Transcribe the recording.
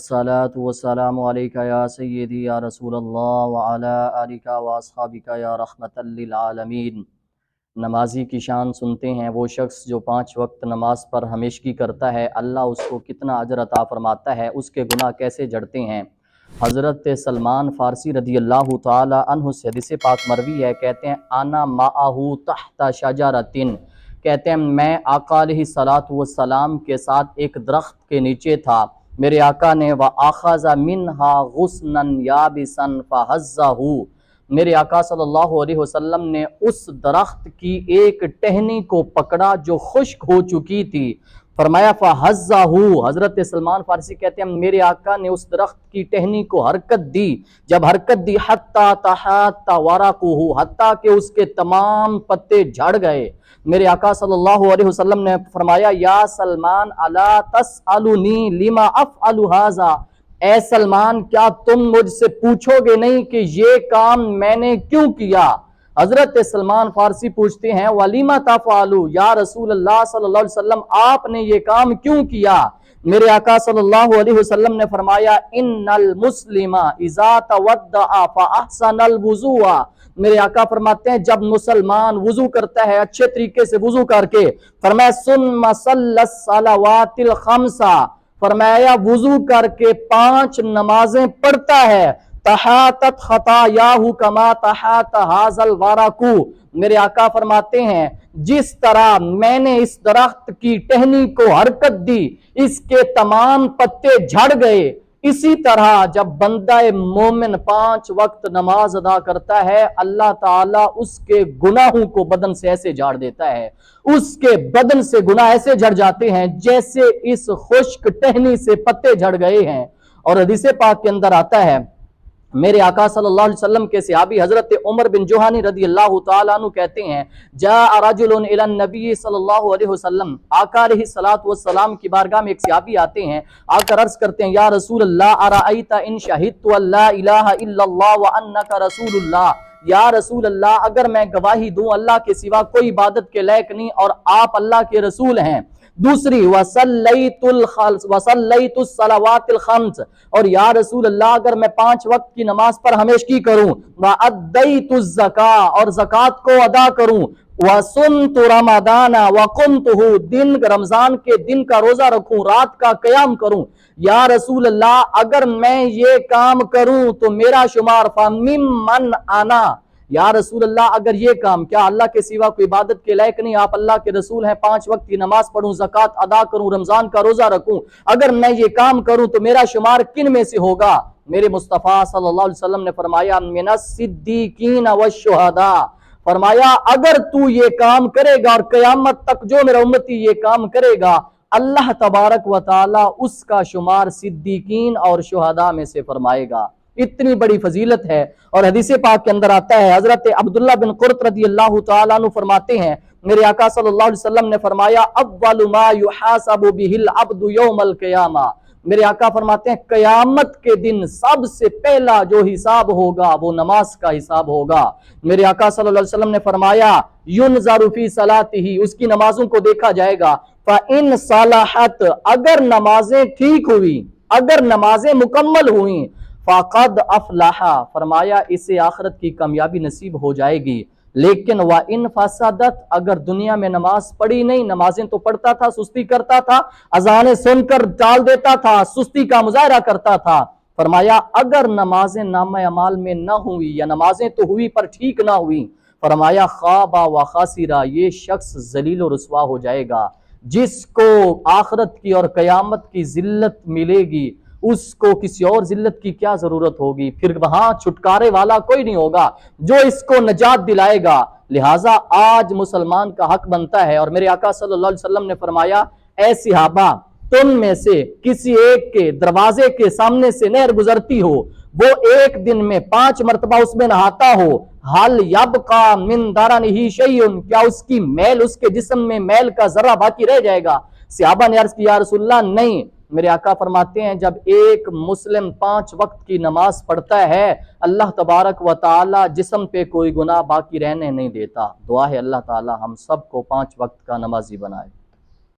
الصلاة والسلام علیکہ یا سیدی یا رسول اللہ وعلا آلکہ واصحابکہ یا رحمت للعالمین۔ نمازی کی شان سنتے ہیں وہ شخص جو 5 وقت نماز پر ہمیشگی کرتا ہے، اللہ اس کو کتنا اجر عطا فرماتا ہے، اس کے گناہ کیسے جھڑتے ہیں۔ حضرت سلمان فارسی رضی اللہ تعالی عنہ سے حدیث پاک مروی ہے، کہتے ہیں انا معہو تحت شجرۃ، کہتے ہیں میں آقا علیہ الصلوۃ والسلام کے ساتھ ایک درخت کے نیچے تھا، میرے آقا نے وَأَخَذَ مِنْهَا غُصْنًا يَابِسًا فَهَزَّهُ، میرے آقا صلی اللہ علیہ وسلم نے اس درخت کی ایک ٹہنی کو پکڑا جو خشک ہو چکی تھی، فرمایا فَهَزَّهُ، حضرت سلمان فارسی کہتے ہیں میرے آقا نے اس درخت کی ٹہنی کو حرکت دی، جب حرکت دی حَتَّى تَحَاتَّ وَرَقُهُ، حتیٰ کہ اس کے تمام پتے جھڑ گئے۔ میرے آقا صلی اللہ علیہ وسلم نے فرمایا یا سلمان الا تسألنی لما افعل ھذا، اے سلمان کیا تم مجھ سے پوچھو گے نہیں کہ یہ کام میں نے کیوں کیا۔ حضرت سلمان فارسی پوچھتے ہیں وَلِمَ تَفْعَلُ، یا رسول اللہ صلی اللہ علیہ وسلم آپ نے یہ کام کیوں کیا۔ میرے آقا صلی اللہ علیہ وسلم نے فرمایا ان المسلم اذا تودع فاحسن الوضوء، میرے آقا فرماتے ہیں جب مسلمان وضو کرتا ہے اچھے طریقے سے وضو کر کے، فرمایا ثم صلی الصلوات الخمس، فرمایا وضو کر کے 5 نمازیں پڑھتا ہے، تحاتت خطایاہ کما تحات ھذا الورق، میرے آقا فرماتے ہیں جس طرح میں نے اس درخت کی ٹہنی کو حرکت دی اس کے تمام پتے جھڑ گئے، اسی طرح جب بندہ مومن 5 وقت نماز ادا کرتا ہے اللہ تعالیٰ اس کے گناہوں کو بدن سے ایسے جھاڑ دیتا ہے، اس کے بدن سے گناہ ایسے جھڑ جاتے ہیں جیسے اس خشک ٹہنی سے پتے جھڑ گئے ہیں۔ اور حدیث پاک کے اندر آتا ہے میرے آقا صلی اللہ علیہ وسلم کے صحابی حضرت عمر بن جوہانی رضی اللہ تعالیٰ عنہ کہتے ہیں جاء رجل الی النبی صلی اللہ علیہ وسلم، آقا علیہ الصلوۃ والسلام کی بارگاہ میں ایک صحابی آتے ہیں، آ کر عرض کرتے ہیں یا رسول اللہ ارأیت ان شہدت ان لا الہ الا اللہ وانک رسول اللہ، یا رسول اللہ اگر میں گواہی دوں اللہ کے سوا کوئی عبادت کے لائق نہیں اور آپ اللہ کے رسول ہیں۔ دوسری وصلیت الصلوات الخمس، اور یا رسول اللہ اگر میں 5 وقت کی نماز پر ہمیشگی کروں، وادیت الزکاۃ، اور زکوٰۃ کو ادا کروں، وصمت رمضان وقمتہ، دن رمضان کے دن کا روزہ رکھوں، رات کا قیام کروں، یا رسول اللہ اگر میں یہ کام کروں تو میرا شمار فممن انا، یا رسول اللہ اگر یہ کام، کیا اللہ کے سوا کوئی عبادت کے لائق نہیں، آپ اللہ کے رسول ہیں، 5 وقت کی نماز پڑھوں، زکوٰۃ ادا کروں، رمضان کا روزہ رکھوں، اگر میں یہ کام کروں تو میرا شمار کن میں سے ہوگا؟ میرے مصطفیٰ صلی اللہ علیہ وسلم نے فرمایا من الصدیقین والشہداء، فرمایا اگر تو یہ کام کرے گا اور قیامت تک جو میرا امتی یہ کام کرے گا اللہ تبارک و تعالی اس کا شمار صدیقین اور شہداء میں سے فرمائے گا۔ اتنی بڑی فضیلت ہے۔ اور حدیث پاک کے اندر آتا ہے حضرت عبداللہ بن قرط رضی اللہ تعالیٰ عنہ فرماتے ہیں میرے آقا صلی اللہ علیہ وسلم نے فرمایا اول ما یحاسب بہ العبد یوم القیامہ، میرے آقا فرماتے ہیں قیامت کے دن سب سے پہلا جو حساب ہوگا وہ نماز کا حساب ہوگا۔ میرے آقا صلی اللہ علیہ وسلم نے فرمایا ینظر فی صلاتہ، اس کی نمازوں کو دیکھا جائے گا، فإن صلحت، اگر نمازیں ٹھیک ہوئی، اگر نمازیں مکمل ہوئیں، فقد افلح، فرمایا اسے آخرت کی کامیابی نصیب ہو جائے گی، لیکن وَإِن فَسَدَتْ، اگر دنیا میں نماز پڑھی نہیں، نمازیں تو پڑھتا تھا، سستی کرتا تھا، اذانیں سن کر ٹال دیتا تھا، سستی کا مظاہرہ کرتا تھا، فرمایا اگر نمازیں نامہ اعمال میں نہ ہوئی یا نمازیں تو ہوئی پر ٹھیک نہ ہوئی، فرمایا خاب و خاسرہ، یہ شخص ذلیل و رسوا ہو جائے گا۔ جس کو آخرت کی اور قیامت کی ذلت ملے گی اس کو کسی اور ذلت کی کیا ضرورت ہوگی، پھر وہاں چھٹکارے والا کوئی نہیں ہوگا جو اس کو نجات دلائے گا۔ لہٰذا آج مسلمان کا حق بنتا ہے، اور میرے آقا صلی اللہ علیہ وسلم نے فرمایا اے صحابہ تم میں سے کسی ایک کے دروازے کے سامنے سے نہر گزرتی ہو، وہ ایک دن میں 5 مرتبہ اس میں نہاتا ہو، حل یبقى من درنہ شیء، کیا اس کی میل، اس کے جسم میں میل کا ذرہ باقی رہ جائے گا؟ صحابہ نے عرض کیا یا رسول اللہ نہیں۔ میرے آقا فرماتے ہیں جب ایک مسلم 5 وقت کی نماز پڑھتا ہے اللہ تبارک و تعالی جسم پہ کوئی گناہ باقی رہنے نہیں دیتا۔ دعا ہے اللہ تعالی ہم سب کو 5 وقت کا نمازی بنائے۔